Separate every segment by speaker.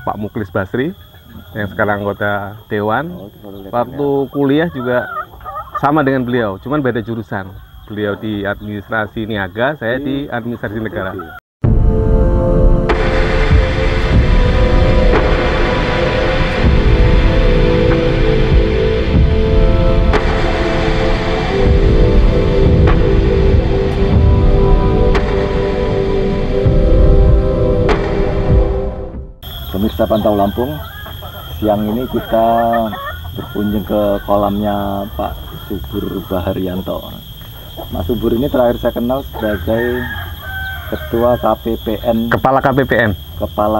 Speaker 1: Pak Muklis Basri yang sekarang anggota Dewan. Waktu kuliah juga sama dengan beliau, cuman beda jurusan. Beliau di administrasi niaga, saya di administrasi negara.
Speaker 2: Pemirsa Pantau Lampung, siang ini kita berkunjung ke kolamnya Pak Subur Baharyanto. Mas Subur ini terakhir saya kenal sebagai Ketua KPPN, Kepala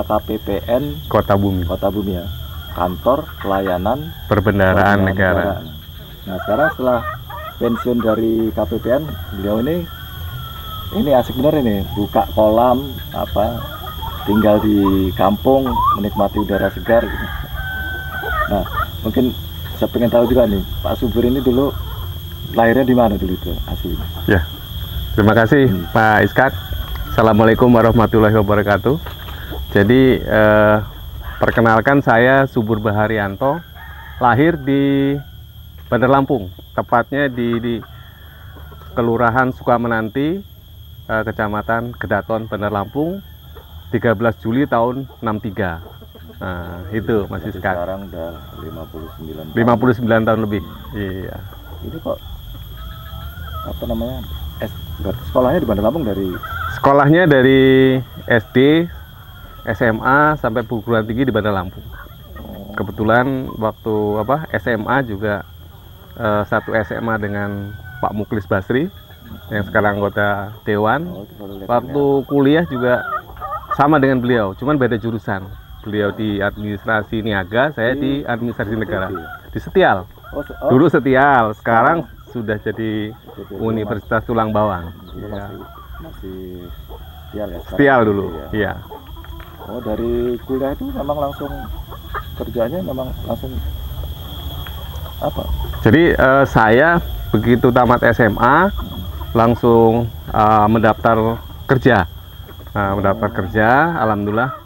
Speaker 2: KPPN
Speaker 1: Kota Bumi
Speaker 2: ya, Kantor Pelayanan
Speaker 1: Perbendaharaan Negara.
Speaker 2: Nah sekarang setelah pensiun dari KPPN, beliau ini asik bener ini, buka kolam tinggal di kampung menikmati udara segar gitu. Nah mungkin saya pengen tahu juga nih, Pak Subur ini dulu lahirnya di mana dulu itu aslinya?
Speaker 1: Ya, terima kasih Pak Iskat. Assalamualaikum warahmatullahi wabarakatuh. Jadi perkenalkan, saya Subur Baharyanto, lahir di Bandar Lampung, tepatnya di Kelurahan Sukamenanti, Kecamatan Gedaton, Bandar Lampung, 13 Juli tahun 63. Nah, itu Mas Iskat.
Speaker 2: Sekarang udah 59
Speaker 1: tahun lebih. Iya.
Speaker 2: Ini kok sekolahnya di Bandar Lampung
Speaker 1: Sekolahnya dari SD, SMA sampai perguruan tinggi di Bandar Lampung. Kebetulan waktu SMA juga satu SMA dengan Pak Muklis Basri yang sekarang anggota Dewan. Waktu kuliah juga sama dengan beliau, cuman beda jurusan. Beliau di administrasi niaga, saya di administrasi negara. Di Setial. Dulu Setial, sekarang sudah jadi Universitas Tulang Bawang.
Speaker 2: Masih Setial ya?
Speaker 1: Setial dulu, iya.
Speaker 2: Oh, dari kuliah itu memang langsung kerjanya langsung apa?
Speaker 1: Jadi saya begitu tamat SMA langsung mendaftar kerja. Alhamdulillah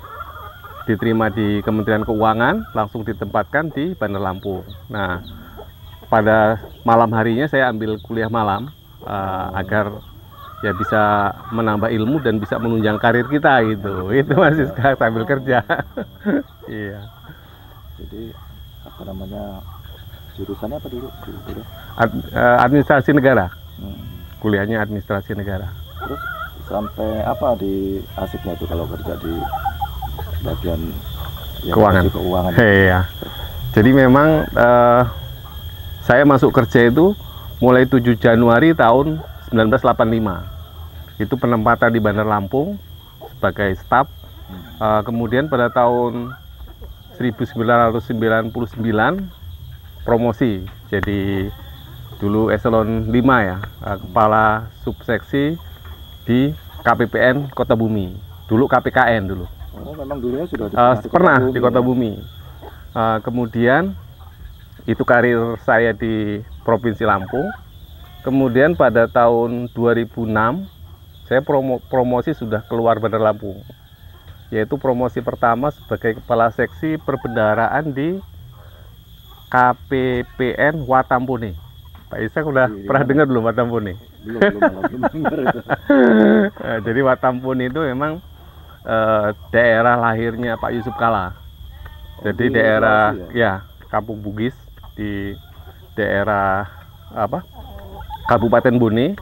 Speaker 1: diterima di Kementerian Keuangan, langsung ditempatkan di Bandar Lampung. Nah, pada malam harinya saya ambil kuliah malam agar ya bisa menambah ilmu dan bisa menunjang karir kita gitu. Itu masih sekarang sambil kerja. Iya.
Speaker 2: Jadi jurusannya apa dulu?
Speaker 1: Administrasi negara. Kuliahnya administrasi negara.
Speaker 2: Terus sampai apa di asiknya itu kalau kerja di bagian keuangan?
Speaker 1: Iya. Jadi memang saya masuk kerja itu mulai 7 Januari tahun 1985. Itu penempatan di Bandar Lampung sebagai staf. Kemudian pada tahun 1999 promosi jadi dulu eselon 5 ya, kepala subseksi di KPPN Kota Bumi, dulu KPKN dulu.
Speaker 2: Oh, memang dulunya sudah
Speaker 1: pernah di Kota Bumi. Kemudian itu karir saya di Provinsi Lampung. Kemudian pada tahun 2006 saya promosi sudah keluar Bandar Lampung, yaitu promosi pertama sebagai kepala seksi perbendaharaan di KPPN Watampone. Pak Isak udah pernah dengar belum Watampone?
Speaker 2: Belum dengar itu.
Speaker 1: Jadi Watampone itu memang daerah lahirnya Pak Yusuf Kalla. Jadi daerah Kampung Bugis di daerah Kabupaten Bone,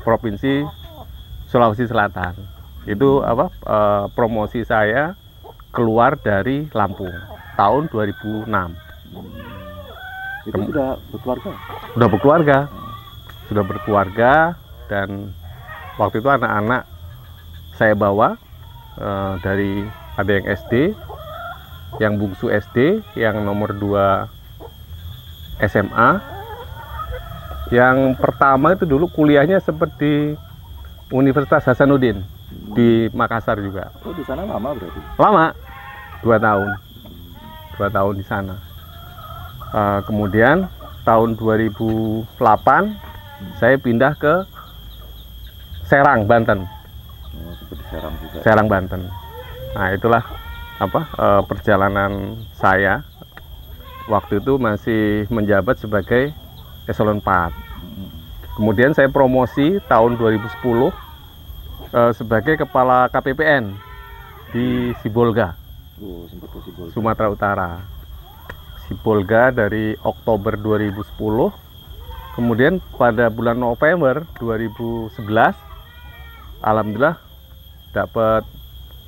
Speaker 1: Provinsi Sulawesi Selatan. Itu promosi saya keluar dari Lampung tahun 2006.
Speaker 2: Itu sudah berkeluarga?
Speaker 1: Sudah berkeluarga, dan waktu itu anak-anak saya bawa dari ada yang SD, yang bungsu SD, yang nomor 2 SMA, yang pertama itu dulu kuliahnya seperti Universitas Hasanuddin di Makassar juga.
Speaker 2: Oh, di sana lama berarti?
Speaker 1: Lama, 2 tahun. 2 tahun di sana. Kemudian tahun 2008 saya pindah ke Serang, Banten.
Speaker 2: Seperti Serang juga.
Speaker 1: Serang, Banten. Nah, itulah perjalanan saya waktu itu masih menjabat sebagai eselon 4. Kemudian saya promosi tahun 2010 sebagai kepala KPPN di Sibolga,
Speaker 2: Sempat ke Sibolga.
Speaker 1: Sumatera Utara. Sibolga dari Oktober 2010. Kemudian pada bulan November 2011, alhamdulillah dapat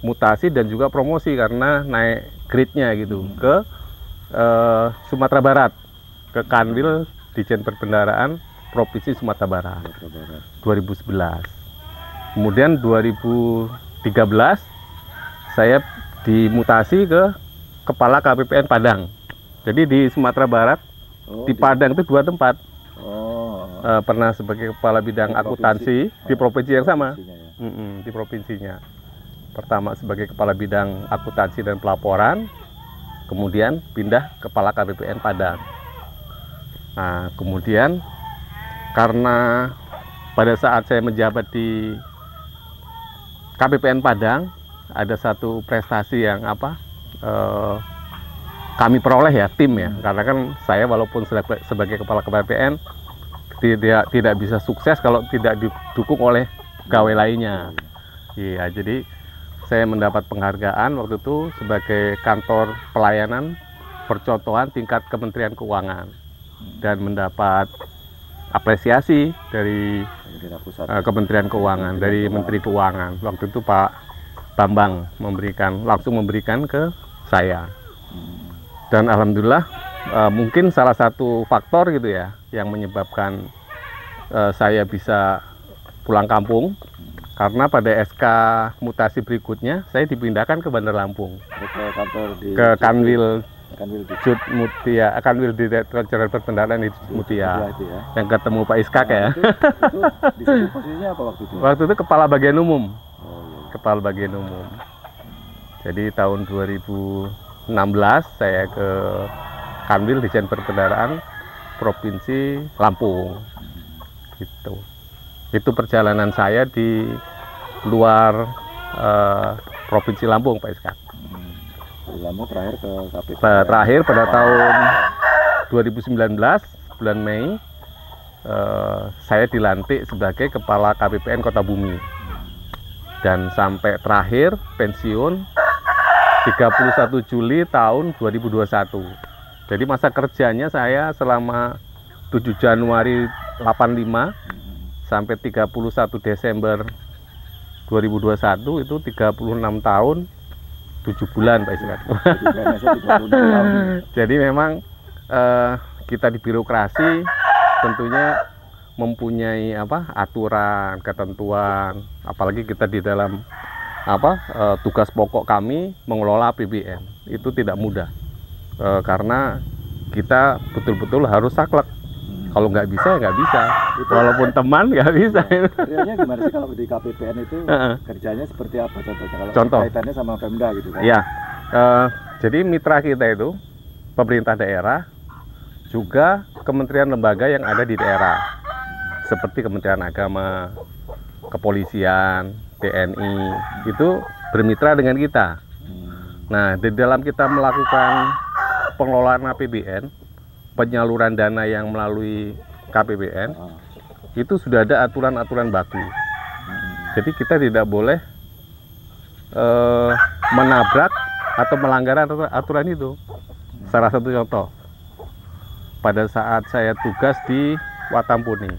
Speaker 1: mutasi dan juga promosi karena naik grade-nya gitu ke Sumatera Barat, ke Kanwil Ditjen Perbendaharaan Provinsi Sumatera Barat 2011. Kemudian 2013 saya dimutasi ke Kepala KPPN Padang. Jadi di Sumatera Barat, di Padang itu 2 tempat. Pernah sebagai kepala bidang akuntansi di provinsi yang sama, di provinsinya. Pertama sebagai kepala bidang akuntansi dan pelaporan, kemudian pindah kepala KPPN Padang. Nah, kemudian karena pada saat saya menjabat di KPPN Padang ada satu prestasi yang kami peroleh ya, tim ya, karena kan saya walaupun sebagai kepala KPPN tidak bisa sukses kalau tidak didukung oleh pegawai lainnya. Iya, jadi saya mendapat penghargaan waktu itu sebagai kantor pelayanan percontohan tingkat Kementerian Keuangan dan mendapat apresiasi dari Kementerian Keuangan, dari Menteri Keuangan. Waktu itu Pak Bambang langsung memberikan ke saya. Dan alhamdulillah mungkin salah satu faktor gitu ya yang menyebabkan saya bisa pulang kampung, karena pada SK mutasi berikutnya saya dipindahkan ke Bandar Lampung, ke Kanwil Kanwil Direktorat Jenderal Perbendaharaan di Mutia, yang ketemu Pak Iskak ya.
Speaker 2: Itu posisinya apa waktu itu?
Speaker 1: Waktu itu kepala bagian umum. Kepala bagian umum. Jadi tahun 2016 saya ke Kanwil Ditjen Perbendaharaan Provinsi Lampung. Gitu. Itu perjalanan saya di luar Provinsi Lampung, Pak Iskak.
Speaker 2: Lampung terakhir ke KPPN.
Speaker 1: Terakhir pada tahun 2019 bulan Mei saya dilantik sebagai kepala KPPN Kota Bumi. Dan sampai terakhir pensiun 31 Juli tahun 2021. Jadi masa kerjanya saya selama 7 Januari 85 sampai 31 Desember 2021 itu 36 tahun 7 bulan Pak Iskak. Jadi memang kita di birokrasi tentunya mempunyai aturan, ketentuan, apalagi kita di dalam tugas pokok kami mengelola APBN itu tidak mudah, karena kita betul-betul harus saklek. Kalau nggak bisa ya nggak bisa, walaupun teman nggak bisa.
Speaker 2: Realnya gimana sih kalau di KPPN itu kerjanya seperti apa contohnya? Kalau
Speaker 1: Contoh
Speaker 2: kaitannya sama Pemda gitu kan?
Speaker 1: Iya, jadi mitra kita itu pemerintah daerah, juga kementerian lembaga yang ada di daerah, seperti Kementerian Agama, Kepolisian, TNI, itu bermitra dengan kita. Nah, di dalam kita melakukan pengelolaan APBN, penyaluran dana yang melalui KPPN, itu sudah ada aturan-aturan baku. Jadi kita tidak boleh menabrak atau melanggar aturan itu. Salah satu contoh, pada saat saya tugas di Watampuni,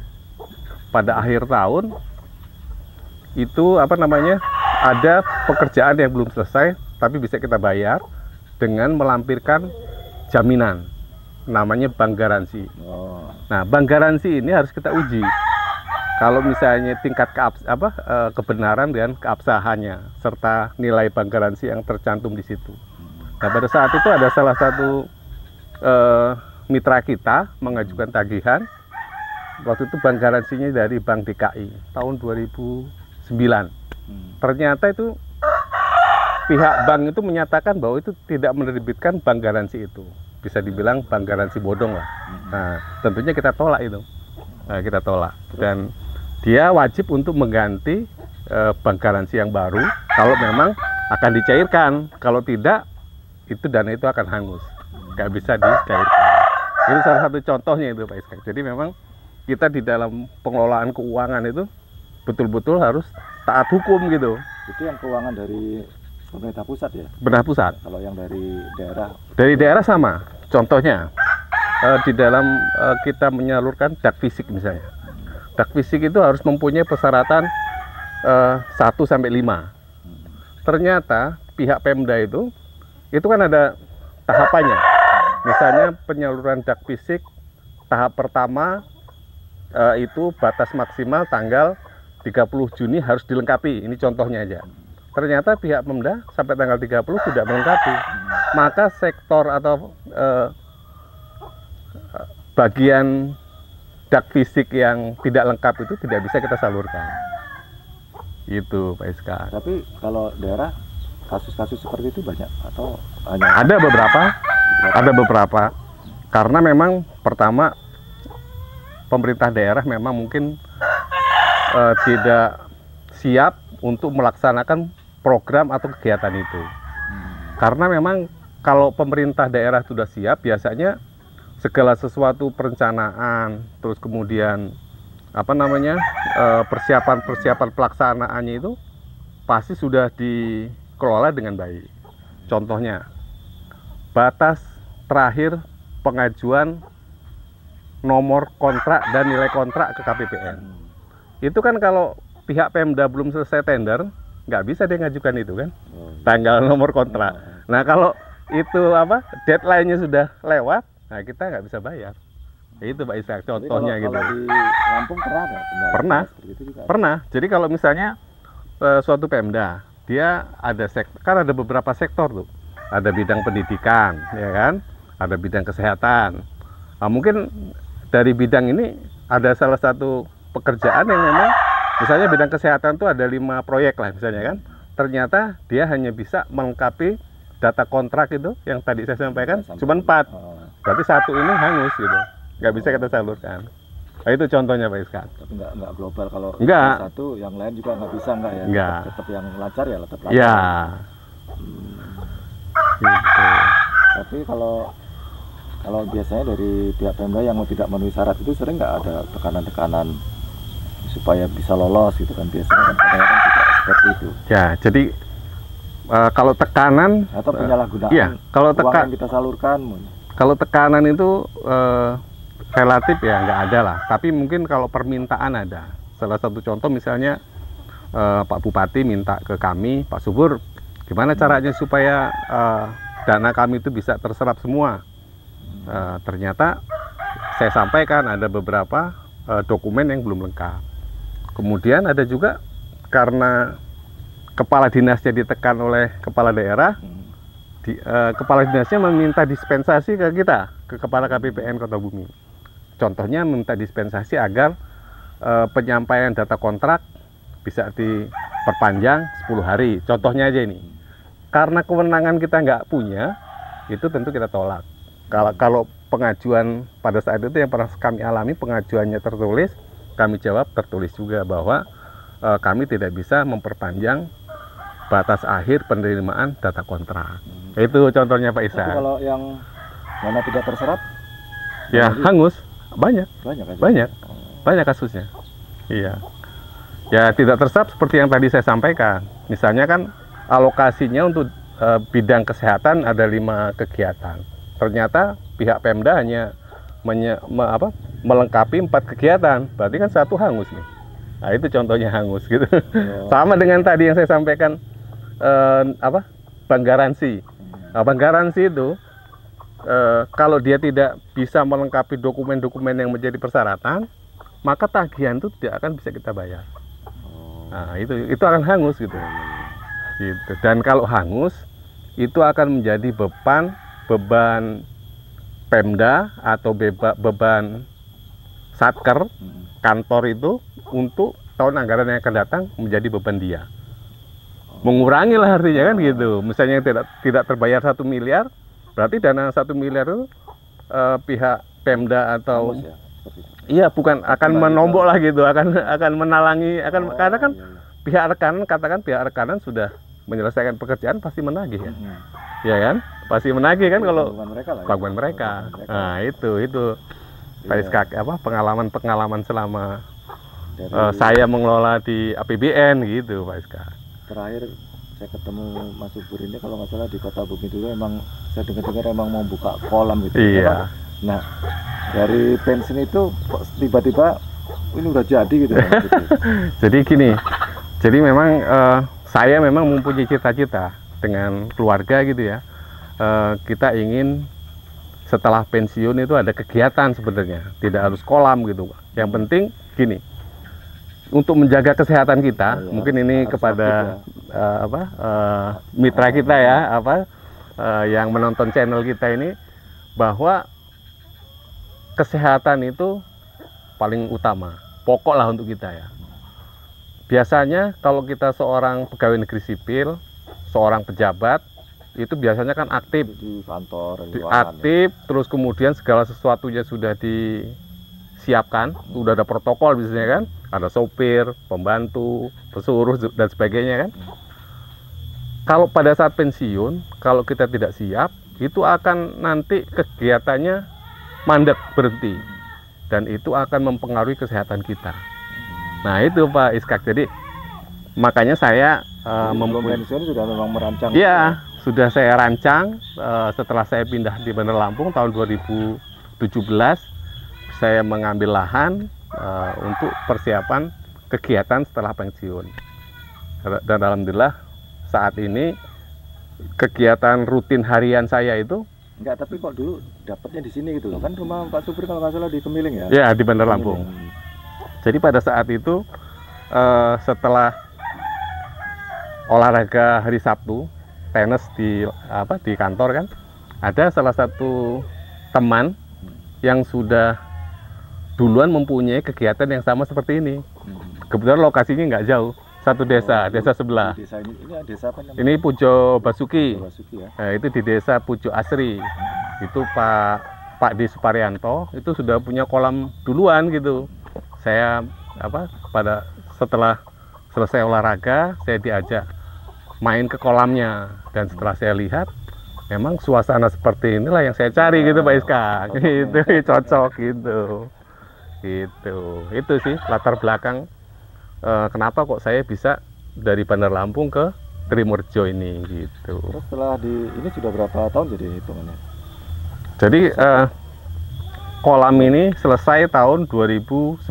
Speaker 1: pada akhir tahun itu ada pekerjaan yang belum selesai tapi bisa kita bayar dengan melampirkan jaminan, namanya bank garansi. Nah, bank garansi ini harus kita uji kalau misalnya tingkat kebenaran dan keabsahannya serta nilai bank garansi yang tercantum di situ. Nah, pada saat itu ada salah satu mitra kita mengajukan tagihan. Waktu itu bank garansinya dari Bank DKI tahun 2009. Ternyata itu pihak bank itu menyatakan bahwa itu tidak menerbitkan bank garansi itu. Bisa dibilang bank garansi bodong lah. Nah, tentunya kita tolak itu. Nah, kita tolak. Dan dia wajib untuk mengganti bank garansi yang baru kalau memang akan dicairkan. Kalau tidak, itu dana itu akan hangus, nggak bisa dicairkan. Itu salah satu contohnya itu Pak Iskak. Jadi memang kita di dalam pengelolaan keuangan itu betul-betul harus taat hukum gitu.
Speaker 2: Itu yang keuangan dari pemerintah pusat ya?
Speaker 1: Benar pusat.
Speaker 2: Kalau yang dari daerah?
Speaker 1: Dari daerah sama. Contohnya di dalam kita menyalurkan dak fisik misalnya. Dak fisik itu harus mempunyai persyaratan 1 sampai 5. Ternyata pihak Pemda itu kan ada tahapannya. Misalnya penyaluran dak fisik tahap pertama itu batas maksimal tanggal 30 Juni harus dilengkapi. Ini contohnya aja. Ternyata pihak Pemda sampai tanggal 30 tidak melengkapi. Maka sektor atau bagian dak fisik yang tidak lengkap itu tidak bisa kita salurkan. Itu Pak Iskak.
Speaker 2: Tapi kalau daerah kasus-kasus seperti itu banyak atau hanya
Speaker 1: Ada beberapa. Karena memang pertama pemerintah daerah memang mungkin tidak siap untuk melaksanakan program atau kegiatan itu. Karena memang kalau pemerintah daerah sudah siap, biasanya segala sesuatu perencanaan, terus kemudian persiapan pelaksanaannya itu pasti sudah dikelola dengan baik. Contohnya, batas terakhir pengajuan nomor kontrak dan nilai kontrak ke KPPN. Itu kan kalau pihak Pemda belum selesai tender, nggak bisa dia ngajukan itu kan, tanggal nomor kontrak. Nah kalau itu deadline-nya sudah lewat, nah kita nggak bisa bayar. Itu Pak Iskak, contohnya gitu.
Speaker 2: Kalau di Lampung pernah nggak?
Speaker 1: Pernah. Jadi kalau misalnya suatu Pemda, dia ada ada beberapa sektor tuh. Ada bidang pendidikan, ya kan? Ada bidang kesehatan. Nah, mungkin dari bidang ini ada salah satu pekerjaan yang memang, misalnya bidang kesehatan tuh ada 5 proyek lah misalnya kan. Ternyata dia hanya bisa melengkapi data kontrak itu yang tadi saya sampaikan cuma 4. Berarti 1 ini hangus gitu. Nggak bisa kita salurkan. Nah, itu contohnya Pak Iskak.
Speaker 2: Tapi nggak global, kalau
Speaker 1: Nggak.
Speaker 2: satu yang lain juga nggak bisa nggak ya?
Speaker 1: Nggak.
Speaker 2: Tetap yang lancar ya tetap lancar.
Speaker 1: Ya. Gitu.
Speaker 2: Tapi kalau biasanya dari pihak Pemda yang tidak memenuhi syarat itu sering nggak ada tekanan-tekanan supaya bisa lolos gitu kan, biasanya kan kadang-kadang juga seperti itu.
Speaker 1: Ya, jadi kalau tekanan
Speaker 2: Atau penyalahgunaan
Speaker 1: iya, kalau
Speaker 2: uang yang kita salurkan.
Speaker 1: Kalau tekanan itu relatif ya nggak ada lah. Tapi mungkin kalau permintaan ada. Salah satu contoh misalnya Pak Bupati minta ke kami, Pak Subur, gimana caranya supaya dana kami itu bisa terserap semua. Ternyata saya sampaikan ada beberapa dokumen yang belum lengkap. Kemudian ada juga karena kepala dinasnya ditekan oleh kepala daerah, kepala dinasnya meminta dispensasi ke kita, ke kepala KPPN Kota Bumi. Contohnya minta dispensasi agar penyampaian data kontrak bisa diperpanjang 10 hari. Contohnya aja ini. Karena kewenangan kita nggak punya, itu tentu kita tolak. Kalau pengajuan pada saat itu yang pernah kami alami, pengajuannya tertulis, kami jawab tertulis juga bahwa kami tidak bisa memperpanjang batas akhir penerimaan data kontrak. Itu contohnya Pak Isa.
Speaker 2: Tapi kalau yang dana tidak terserap?
Speaker 1: Ya hangus, banyak
Speaker 2: aja.
Speaker 1: Banyak kasusnya. Iya. Ya tidak terserap seperti yang tadi saya sampaikan. Misalnya kan alokasinya untuk bidang kesehatan ada 5 kegiatan. Ternyata pihak Pemda hanya melengkapi 4 kegiatan. Berarti kan 1 hangus nih. Nah itu contohnya hangus gitu. Sama dengan tadi yang saya sampaikan bank garansi. Nah, bank garansi itu kalau dia tidak bisa melengkapi dokumen-dokumen yang menjadi persyaratan, maka tagihan itu tidak akan bisa kita bayar. Nah, itu akan hangus gitu. Gitu. Dan kalau hangus, itu akan menjadi beban Pemda atau beban Satker kantor itu untuk tahun anggaran yang akan datang menjadi beban dia. Mengurangi lah artinya kan gitu. Misalnya tidak terbayar 1 miliar, berarti dana 1 miliar itu pihak Pemda atau iya bukan akan menombok lah gitu, akan menalangi, karena kan pihak rekanan, katakan pihak rekanan sudah menyelesaikan pekerjaan pasti menagih ya,
Speaker 2: Hmm.
Speaker 1: ya kan? Pasti menagih kan kalau
Speaker 2: Tanggungan mereka lah ya.
Speaker 1: bangunan mereka. Nah itu Pak
Speaker 2: Iya.
Speaker 1: Iskak, pengalaman selama
Speaker 2: Dari
Speaker 1: saya mengelola di APBN gitu Pak Iskak.
Speaker 2: terakhir saya ketemu Mas Subur ini kalau nggak salah di Kota Bumi dulu, emang saya dengar emang mau buka kolam gitu.
Speaker 1: Iya.
Speaker 2: Nah, dari pensiun itu kok tiba-tiba ini udah jadi gitu. Kan, gitu.
Speaker 1: Jadi gini, jadi memang saya memang mempunyai cita-cita dengan keluarga gitu ya. Kita ingin setelah pensiun itu ada kegiatan sebenarnya, tidak harus kolam gitu. Yang penting gini, untuk menjaga kesehatan kita,
Speaker 2: Ya,
Speaker 1: mungkin ini
Speaker 2: harus
Speaker 1: kepada mitra kita ya, yang menonton channel kita ini, bahwa kesehatan itu paling utama, pokok lah untuk kita ya. Biasanya kalau kita seorang pegawai negeri sipil, seorang pejabat, itu biasanya kan aktif,
Speaker 2: di kantor, di ruangan,
Speaker 1: aktif, terus kemudian segala sesuatunya sudah disiapkan, sudah ada protokol biasanya kan, ada sopir, pembantu, pesuruh dan sebagainya kan. Kalau pada saat pensiun, kalau kita tidak siap, itu akan nanti kegiatannya mandek, berhenti, dan itu akan mempengaruhi kesehatan kita. Nah itu Pak Iskak, jadi makanya saya
Speaker 2: sebelum pensiun sudah memang merancang.
Speaker 1: Iya, sudah saya rancang setelah saya pindah di Bandar Lampung tahun 2017, saya mengambil lahan untuk persiapan kegiatan setelah pensiun. Dan alhamdulillah saat ini kegiatan rutin harian saya itu
Speaker 2: Enggak, tapi kok dulu dapatnya di sini gitu loh. Kan rumah Pak Subur kalau nggak salah di Kemiling ya?
Speaker 1: ya di Bandar Lampung.
Speaker 2: Kemiling.
Speaker 1: Jadi pada saat itu setelah olahraga hari Sabtu, tenis di kantor kan, ada salah satu teman yang sudah duluan mempunyai kegiatan yang sama seperti ini. Kebetulan lokasinya nggak jauh, satu desa, desa sebelah.
Speaker 2: Di desa ini desa apa namanya?
Speaker 1: Ini Pujo Basuki.
Speaker 2: Basuki ya.
Speaker 1: Nah, itu di desa Pujo Asri. Itu Pak D Suparyanto itu sudah punya kolam duluan gitu. Saya setelah selesai olahraga, saya diajak main ke kolamnya, dan setelah saya lihat memang suasana seperti inilah yang saya cari gitu Pak Iskak. Gitu, cocok gitu. Itu sih latar belakang kenapa kok saya bisa dari Bandar Lampung ke Trimurjo ini gitu.
Speaker 2: Terus setelah ini sudah berapa tahun jadi hitungannya?
Speaker 1: Jadi kolam ini selesai tahun 2019.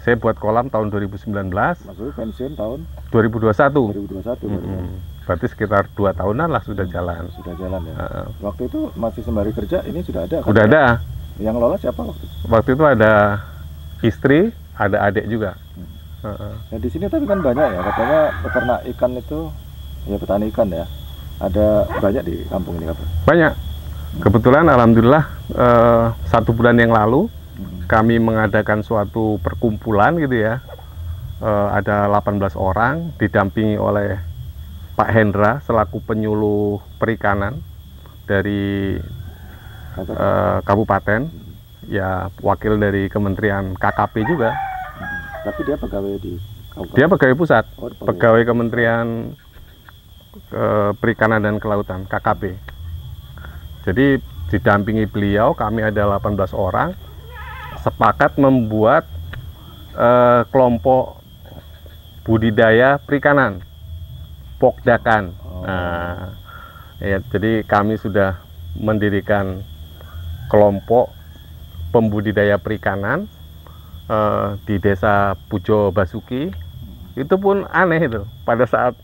Speaker 1: Saya buat kolam tahun 2019.
Speaker 2: Maksudnya pensiun tahun
Speaker 1: 2021.
Speaker 2: 2021.
Speaker 1: Berarti sekitar 2 tahunan lah sudah jalan.
Speaker 2: Sudah jalan ya. Waktu itu masih sembari kerja ini sudah ada kan?
Speaker 1: Udah ada.
Speaker 2: Yang lolos siapa waktu itu?
Speaker 1: Waktu itu ada istri, ada adik juga.
Speaker 2: Nah di sini tapi kan banyak ya, katanya peternak ikan itu, ya petani ikan ya, ada banyak di kampung ini kapan?
Speaker 1: Banyak. Kebetulan alhamdulillah 1 bulan yang lalu kami mengadakan suatu perkumpulan gitu ya. Ada 18 orang didampingi oleh Pak Hendra selaku penyuluh perikanan dari kabupaten, ya wakil dari Kementerian KKP juga.
Speaker 2: Tapi dia pegawai di kabupaten?
Speaker 1: Dia pegawai pusat,
Speaker 2: Oh,
Speaker 1: pegawai Kementerian Perikanan dan Kelautan, KKP. Jadi didampingi beliau, kami ada 18 orang, sepakat membuat kelompok budidaya perikanan, Pokdakan. Nah, ya, jadi kami sudah mendirikan kelompok pembudidaya perikanan di desa Pujo Basuki. Itu pun aneh itu, pada saat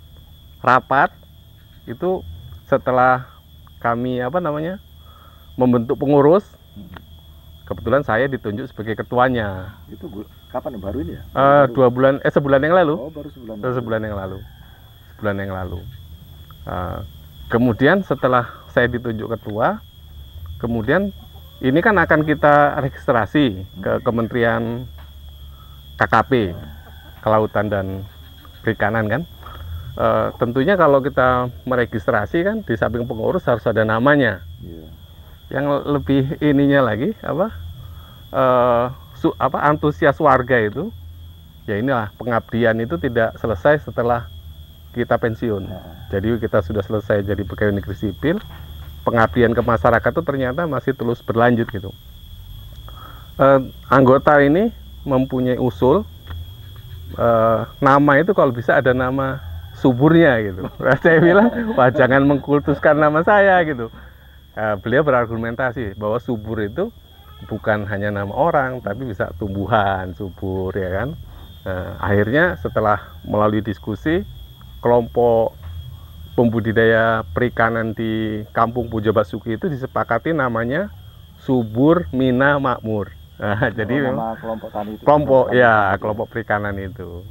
Speaker 1: rapat itu setelah kami membentuk pengurus, kebetulan saya ditunjuk sebagai ketuanya.
Speaker 2: Itu kapan? Baru ini ya?
Speaker 1: Sebulan yang lalu.
Speaker 2: Oh, baru sebulan.
Speaker 1: Sebulan yang lalu. Kemudian setelah saya ditunjuk ketua, kemudian ini kan akan kita registrasi ke Kementerian KKP, Kelautan dan Perikanan kan. Tentunya kalau kita meregistrasi kan di samping pengurus harus ada namanya.
Speaker 2: Yeah.
Speaker 1: Yang lebih ininya lagi antusias warga itu, ya inilah, pengabdian itu tidak selesai setelah kita pensiun. Jadi kita sudah selesai jadi pegawai negeri sipil, pengabdian ke masyarakat itu ternyata masih terus berlanjut gitu. Anggota ini mempunyai usul, nama itu kalau bisa ada nama suburnya gitu. Saya bilang, wah jangan mengkultuskan nama saya gitu. Beliau berargumentasi bahwa subur itu bukan hanya nama orang, tapi bisa tumbuhan subur, ya kan. Akhirnya setelah melalui diskusi, kelompok pembudidaya perikanan di Kampung Pujo Basuki itu disepakati namanya Subur Mina Makmur. Jadi
Speaker 2: nama kelompok tani itu.
Speaker 1: Kelompok perikanan itu.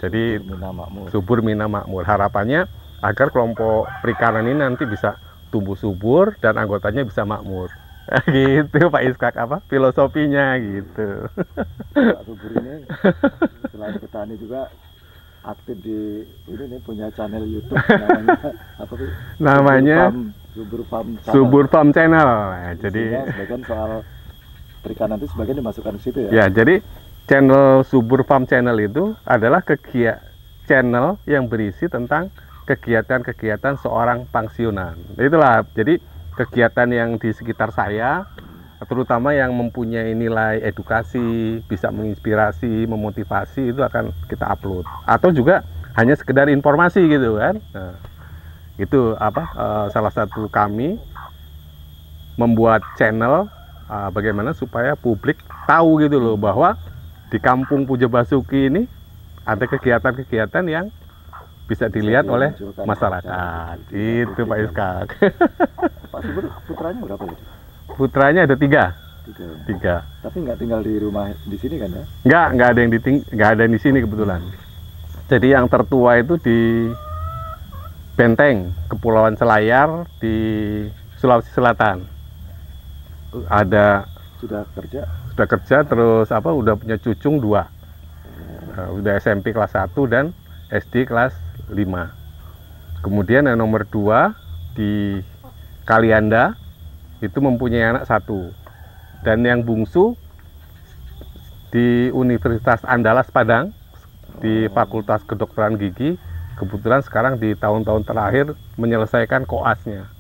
Speaker 1: Jadi Subur Mina Makmur. Harapannya agar kelompok perikanan ini nanti bisa tumbuh subur dan anggotanya bisa makmur. Gitu Pak Iskak, apa filosofinya gitu.
Speaker 2: Pak Subur ini selain petani juga aktif di ini nih, punya channel YouTube namanya apa sih?
Speaker 1: Namanya Subur Farm Channel. Jadi
Speaker 2: sebagian soal perikanan itu sebagian dimasukkan ke situ ya.
Speaker 1: Ya, jadi channel Subur Farm Channel itu adalah channel yang berisi tentang kegiatan-kegiatan seorang pensiunan. Itulah, jadi kegiatan yang di sekitar saya, terutama yang mempunyai nilai edukasi, bisa menginspirasi, memotivasi, itu akan kita upload. Atau juga hanya sekedar informasi gitu kan. Nah, itu salah satu kami membuat channel bagaimana supaya publik tahu gitu loh bahwa di Kampung Pujo Basuki ini ada kegiatan-kegiatan yang bisa dilihat oleh masyarakat. Itu Pak Iskak.
Speaker 2: Pak Subur putranya berapa itu?
Speaker 1: Putranya ada tiga.
Speaker 2: Tapi nggak tinggal di rumah di sini kan ya?
Speaker 1: Nggak ada yang di sini kebetulan. Jadi yang tertua itu di Benteng, Kepulauan Selayar di Sulawesi Selatan.
Speaker 2: Sudah
Speaker 1: kerja terus udah punya cucung 2. Udah SMP kelas 1 dan SD kelas 5. Kemudian yang nomor 2 di Kalianda itu mempunyai anak 1. Dan yang bungsu di Universitas Andalas Padang di Fakultas Kedokteran Gigi, kebetulan sekarang di tahun-tahun terakhir menyelesaikan koasnya.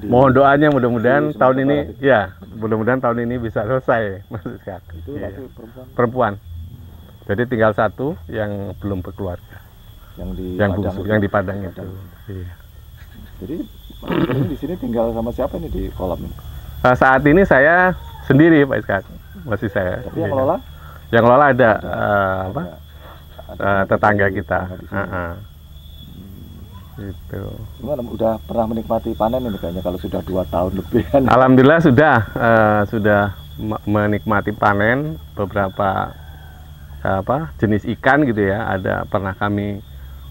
Speaker 1: Mohon doanya mudah-mudahan tahun ini bisa selesai, Mas Iskak.
Speaker 2: Itu
Speaker 1: perempuan. Jadi tinggal 1 yang belum berkeluarga. Yang di Padang itu. Iya.
Speaker 2: Jadi di sini tinggal sama siapa nih di kolam ini?
Speaker 1: Saat ini saya sendiri Pak Iskak, masih saya.
Speaker 2: Tapi yang ngelola?
Speaker 1: Yang ngelola ada tetangga kita. Gitu.
Speaker 2: Gimana, udah pernah menikmati panen ini kayaknya kalau sudah 2 tahun lebih kan?
Speaker 1: Alhamdulillah sudah menikmati panen beberapa jenis ikan gitu ya. Ada pernah kami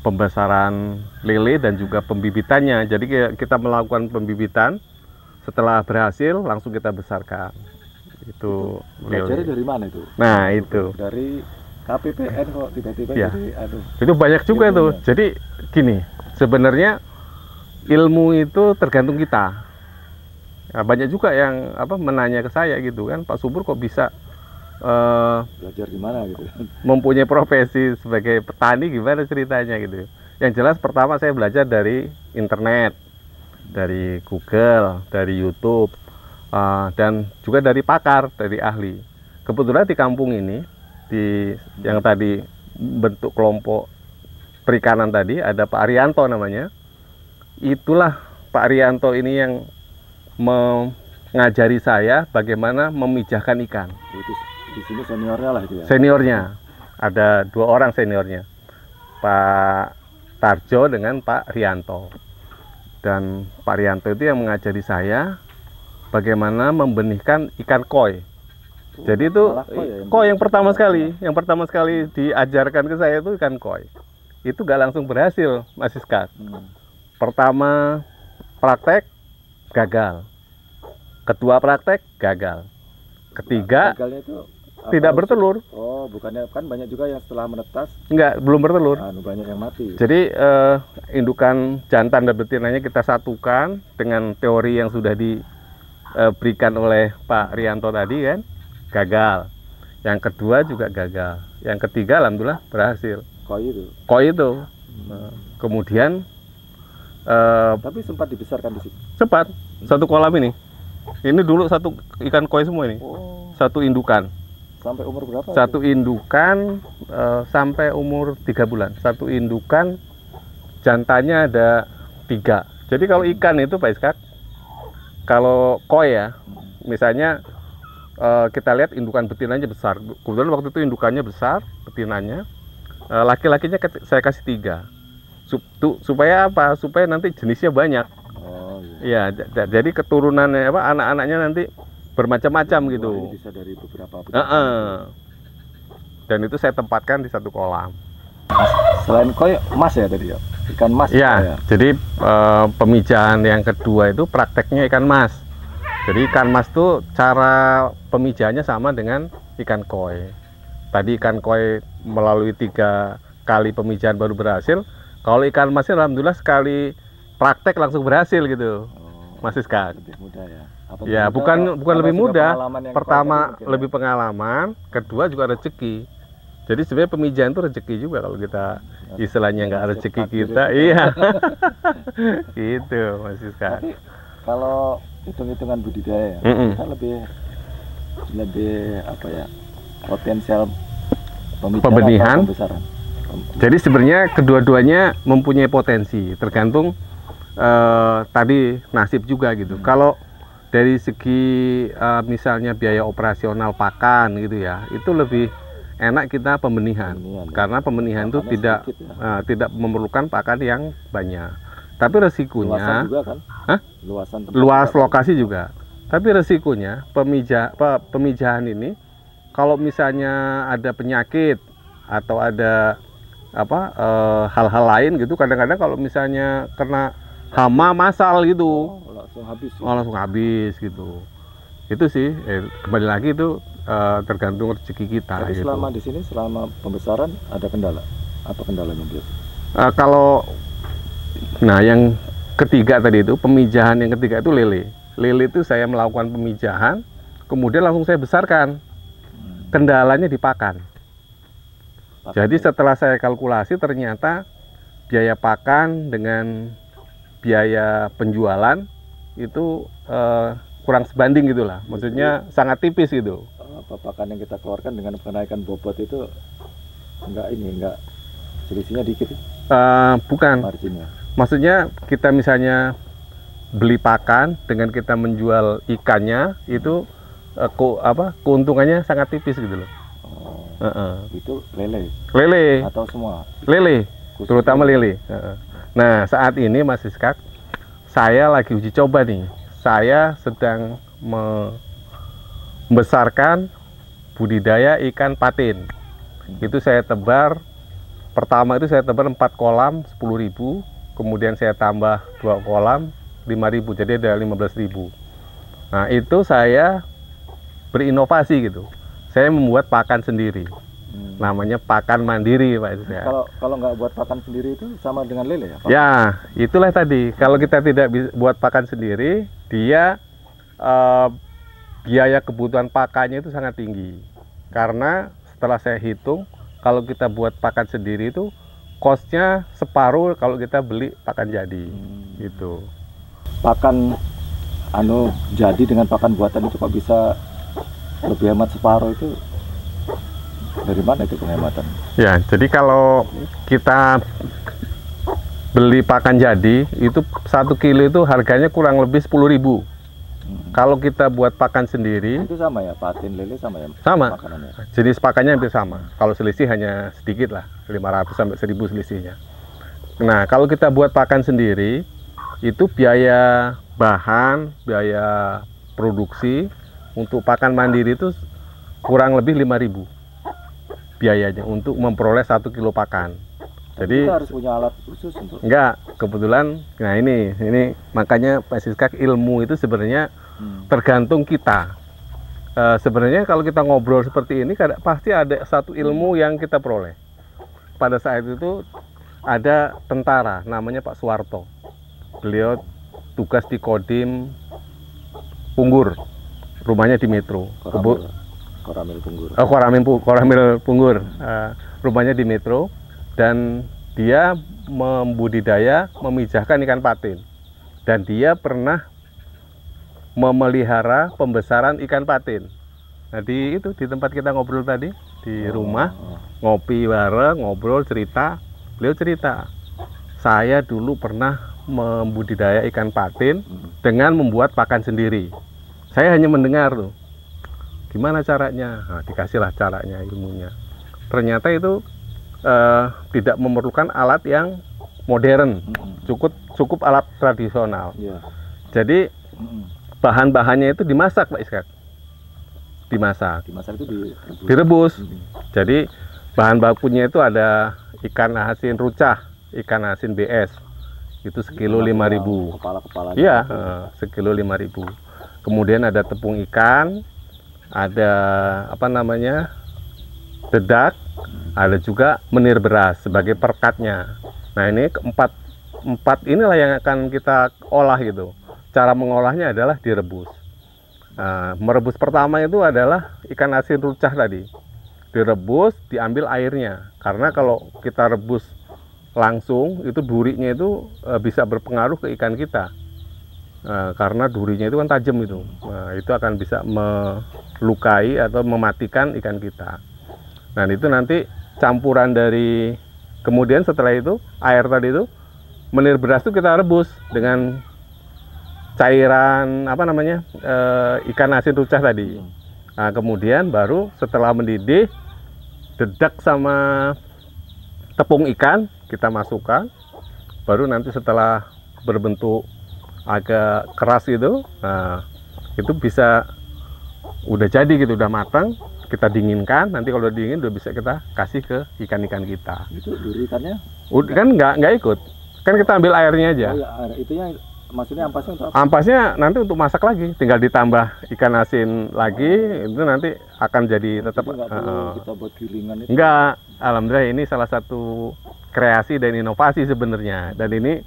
Speaker 1: pembesaran lele dan juga pembibitannya. Jadi kita melakukan pembibitan, setelah berhasil langsung kita besarkan. Itu
Speaker 2: belajarnya dari mana itu?
Speaker 1: Nah itu
Speaker 2: dari KPPN kok tiba-tiba
Speaker 1: ya.
Speaker 2: Jadi
Speaker 1: itu banyak juga tuh. Jadi gini, sebenarnya ilmu itu tergantung kita. Nah, banyak juga yang menanya ke saya gitu kan, Pak Subur kok bisa
Speaker 2: belajar di mana gitu,
Speaker 1: mempunyai profesi sebagai petani, gimana ceritanya gitu. Yang jelas pertama saya belajar dari internet, dari Google, dari YouTube, dan juga dari pakar, dari ahli. Kebetulan di kampung ini, yang tadi bentuk kelompok perikanan tadi, ada Pak Arianto namanya. Itulah Pak Arianto ini yang mengajari saya bagaimana memijahkan ikan.
Speaker 2: Itu di sini seniornya lah itu ya?
Speaker 1: Seniornya, ada 2 orang seniornya, Pak Tarjo dengan Pak Rianto. Dan Pak Rianto itu yang mengajari saya bagaimana membenihkan ikan koi. Jadi itu koi yang pertama sekali diajarkan ke saya itu ikan koi. Itu gak langsung berhasil, Mas Iskak. Pertama praktek gagal, kedua praktek gagal, ketiga tidak bertelur.
Speaker 2: Oh, bukannya kan banyak juga yang setelah menetas
Speaker 1: belum bertelur.
Speaker 2: Banyak yang mati.
Speaker 1: Jadi indukan jantan dan betinanya kita satukan dengan teori yang sudah diberikan oleh Pak Rianto tadi kan, gagal. Yang kedua juga gagal. Yang ketiga alhamdulillah berhasil.
Speaker 2: Koi itu.
Speaker 1: Kemudian
Speaker 2: Tapi sempat dibesarkan di situ.
Speaker 1: cepat satu kolam ini. Ini dulu satu ikan koi semua ini.
Speaker 2: Oh,
Speaker 1: Satu indukan.
Speaker 2: sampai umur berapa?
Speaker 1: Satu indukan sampai umur 3 bulan. Satu indukan jantannya ada 3. Jadi kalau ikan itu Pak Iskak, kalau koi ya, misalnya kita lihat indukan betinanya besar. Kebetulan waktu itu indukannya besar, betinanya. Laki-lakinya saya kasih 3. Supaya apa? Supaya nanti jenisnya banyak.
Speaker 2: Oh, iya.
Speaker 1: Ya, jadi keturunannya apa? Anak-anaknya nanti bermacam-macam gitu.
Speaker 2: Ini bisa dari beberapa.
Speaker 1: Dan itu saya tempatkan di satu kolam.
Speaker 2: Selain koi, mas ya tadi ya? Ikan mas.
Speaker 1: Ya, jadi pemijahan yang kedua itu prakteknya ikan mas. Jadi ikan mas tuh cara pemijahannya sama dengan ikan koi. Tadi ikan koi melalui 3 kali pemijahan baru berhasil. Kalau ikan masnya alhamdulillah sekali praktek langsung berhasil gitu. Mas Iskak.
Speaker 2: Lebih mudah ya.
Speaker 1: Ya, bukan lebih mudah. Pertama lebih pengalaman, kedua juga rezeki. Jadi sebenarnya pemijahan itu rezeki juga kalau kita istilahnya nggak rezeki kita, iya. Gitu Mas Iskak.
Speaker 2: Tapi kalau hitung-hitungan budidaya, kita lebih apa ya, potensial
Speaker 1: pembenihan.
Speaker 2: pembesaran.
Speaker 1: Jadi sebenarnya kedua-duanya mempunyai potensi, tergantung tadi nasib juga gitu. Kalau dari segi misalnya biaya operasional pakan gitu ya, itu lebih enak kita pembenihan, karena pembenihan itu tidak memerlukan pakan yang banyak. Tapi resikonya,
Speaker 2: luasan juga kan?
Speaker 1: Luas lokasi juga. Tapi resikonya pemijahan ini, kalau misalnya ada penyakit atau ada hal-hal lain gitu, kadang-kadang kalau misalnya kena hama massal gitu, langsung habis gitu. Itu sih kembali lagi itu tergantung rezeki kita.
Speaker 2: Tapi
Speaker 1: gitu.
Speaker 2: Selama di sini, selama pembesaran ada kendala? Apa kendalanya biasa?
Speaker 1: Yang ketiga tadi itu pemijahan yang ketiga itu lele. Lele itu saya melakukan pemijahan, kemudian langsung saya besarkan. Kendalanya dipakan. Jadi setelah saya kalkulasi ternyata biaya pakan dengan biaya penjualan itu kurang sebanding gitulah. Maksudnya sangat tipis gitu.
Speaker 2: Pakan yang kita keluarkan dengan kenaikan bobot itu enggak selisihnya dikit.
Speaker 1: Bukan.
Speaker 2: Marginnya.
Speaker 1: Maksudnya kita misalnya beli pakan dengan kita menjual ikannya itu keuntungannya sangat tipis gitu loh.
Speaker 2: Itu lele atau semua?
Speaker 1: Lele, terutama lele. Nah, saat ini Mas Iskak, saya lagi uji coba nih. Saya sedang membesarkan budidaya ikan patin. Itu saya tebar, pertama itu saya tebar 4 kolam 10.000, kemudian saya tambah 2 kolam 5.000, jadi ada 15.000. Nah, itu saya berinovasi gitu. Saya membuat pakan sendiri, namanya pakan mandiri Pak Iskak.
Speaker 2: Kalau nggak buat pakan sendiri itu sama dengan lele ya?
Speaker 1: Ya, itulah tadi. Kalau kita tidak buat pakan sendiri, dia biaya kebutuhan pakannya itu sangat tinggi. Karena setelah saya hitung, kalau kita buat pakan sendiri itu cost-nya separuh kalau kita beli pakan jadi. Gitu.
Speaker 2: Pakan jadi dengan pakan buatan itu kok bisa lebih hemat separuh, itu dari mana itu penghematan? Ya,
Speaker 1: jadi kalau kita beli pakan jadi itu 1 kilo itu harganya kurang lebih 10.000. Kalau kita buat pakan sendiri
Speaker 2: itu sama ya, patin lele sama ya?
Speaker 1: Sama,
Speaker 2: makanannya.
Speaker 1: Jenis pakannya hampir sama. Kalau selisih hanya sedikit lah, 500 sampai 1.000 selisihnya. Nah, kalau kita buat pakan sendiri itu biaya bahan, biaya produksi untuk pakan mandiri itu kurang lebih 5.000 biayanya untuk memperoleh 1 kilo pakan. Jadi
Speaker 2: kita harus punya alat khusus untuk?
Speaker 1: Enggak, kebetulan. Nah ini makanya Pak Iskak, ilmu itu sebenarnya tergantung kita. Sebenarnya kalau kita ngobrol seperti ini pasti ada satu ilmu yang kita peroleh. Pada saat itu ada tentara namanya Pak Suwarto. Beliau tugas di Kodim Punggur. Rumahnya di Metro.
Speaker 2: Koramil Punggur.
Speaker 1: Koramil Punggur. Rumahnya di Metro, dan dia membudidaya, memijahkan ikan patin. Dan dia pernah memelihara pembesaran ikan patin. Nah, di tempat kita ngobrol tadi, di rumah, ngopi bareng, ngobrol, cerita. Beliau cerita, saya dulu pernah membudidaya ikan patin dengan membuat pakan sendiri. Saya hanya mendengar tuh, gimana caranya? Nah, dikasihlah caranya, ilmunya. Ternyata itu tidak memerlukan alat yang modern, cukup alat tradisional. Jadi bahan-bahannya itu dimasak, Pak Iskak. Dimasak itu direbus. Jadi bahan bakunya itu ada ikan asin rucah, ikan asin BS. Itu sekilo 5.000.
Speaker 2: Kepala-kepala.
Speaker 1: Iya, sekilo 5.000. Kemudian ada tepung ikan, ada dedak, ada juga menir beras sebagai perekatnya. Nah, ini empat inilah yang akan kita olah gitu. Cara mengolahnya adalah direbus. Nah, merebus pertama itu adalah ikan asin rucah tadi. Direbus, diambil airnya. Karena kalau kita rebus langsung, itu durinya itu bisa berpengaruh ke ikan kita. Karena durinya itu kan tajam itu. Nah, itu akan bisa melukai atau mematikan ikan kita. Nah, itu nanti campuran dari, kemudian setelah itu, air tadi itu, menir beras itu kita rebus dengan cairan ikan asin rucah tadi. Nah, kemudian baru setelah mendidih, dedak sama tepung ikan kita masukkan. Baru nanti setelah berbentuk agak keras itu, nah, itu bisa udah jadi gitu, udah matang. Kita dinginkan. Nanti kalau udah dingin udah bisa kita kasih ke ikan-ikan kita.
Speaker 2: Itu duri ikannya?
Speaker 1: Kan nggak ikut. Kan kita ambil airnya aja.
Speaker 2: Oh, ya, itunya maksudnya ampasnya untuk apa?
Speaker 1: Ampasnya nanti untuk masak lagi, tinggal ditambah ikan asin lagi, itu nanti akan jadi tetap.
Speaker 2: Nggak perlu kita buat gilingan itu?
Speaker 1: Enggak, alhamdulillah ini salah satu kreasi dan inovasi sebenarnya. Dan ini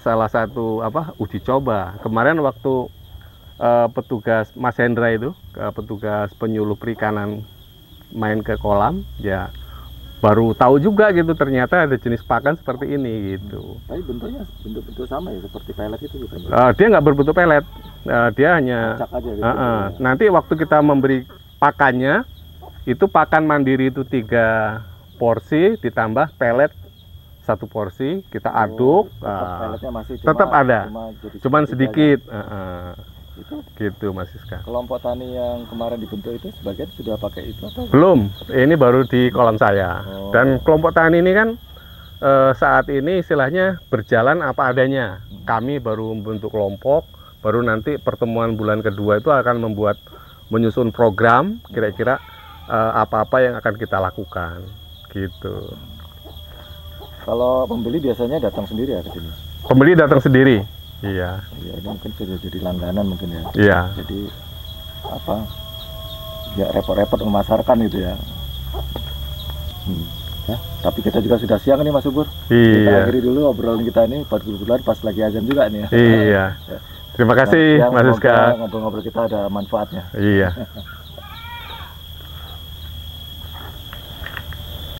Speaker 1: salah satu uji coba. Kemarin waktu petugas Mas Hendra itu, petugas penyuluh perikanan main ke kolam, ya baru tahu juga gitu, ternyata ada jenis pakan seperti ini gitu.
Speaker 2: Tapi bentuknya bentuk sama ya, seperti pelet itu bukan?
Speaker 1: Dia nggak berbentuk pelet, dia hanya
Speaker 2: aja gitu.
Speaker 1: Nanti waktu kita memberi pakannya, itu pakan mandiri itu 3 porsi ditambah pelet 1 porsi, kita aduk.
Speaker 2: Peletnya masih
Speaker 1: tetap ada, cuman sedikit.
Speaker 2: Itu
Speaker 1: Gitu Mas Siska.
Speaker 2: Kelompok tani yang kemarin dibentuk itu sebagian sudah pakai itu atau?
Speaker 1: Belum, ini baru di kolam saya. Dan kelompok tani ini kan saat ini istilahnya berjalan apa adanya. Kami baru membentuk kelompok, baru nanti pertemuan bulan kedua itu akan menyusun program kira-kira apa-apa yang akan kita lakukan gitu.
Speaker 2: Kalau pembeli biasanya datang sendiri ya ke sini?
Speaker 1: Pembeli datang sendiri. Iya.
Speaker 2: Iya, ini mungkin sudah jadi langganan mungkin ya.
Speaker 1: Iya.
Speaker 2: Jadi ya repot-repot memasarkan gitu ya. Ya, tapi kita juga sudah siang nih Mas Subur.
Speaker 1: Iya.
Speaker 2: Kita akhiri dulu obrolan kita ini, kebetulan pas lagi azan juga nih ya.
Speaker 1: Iya. Terima kasih Mas Siska.
Speaker 2: Ngobrol-ngobrol kita ada manfaatnya.
Speaker 1: Iya.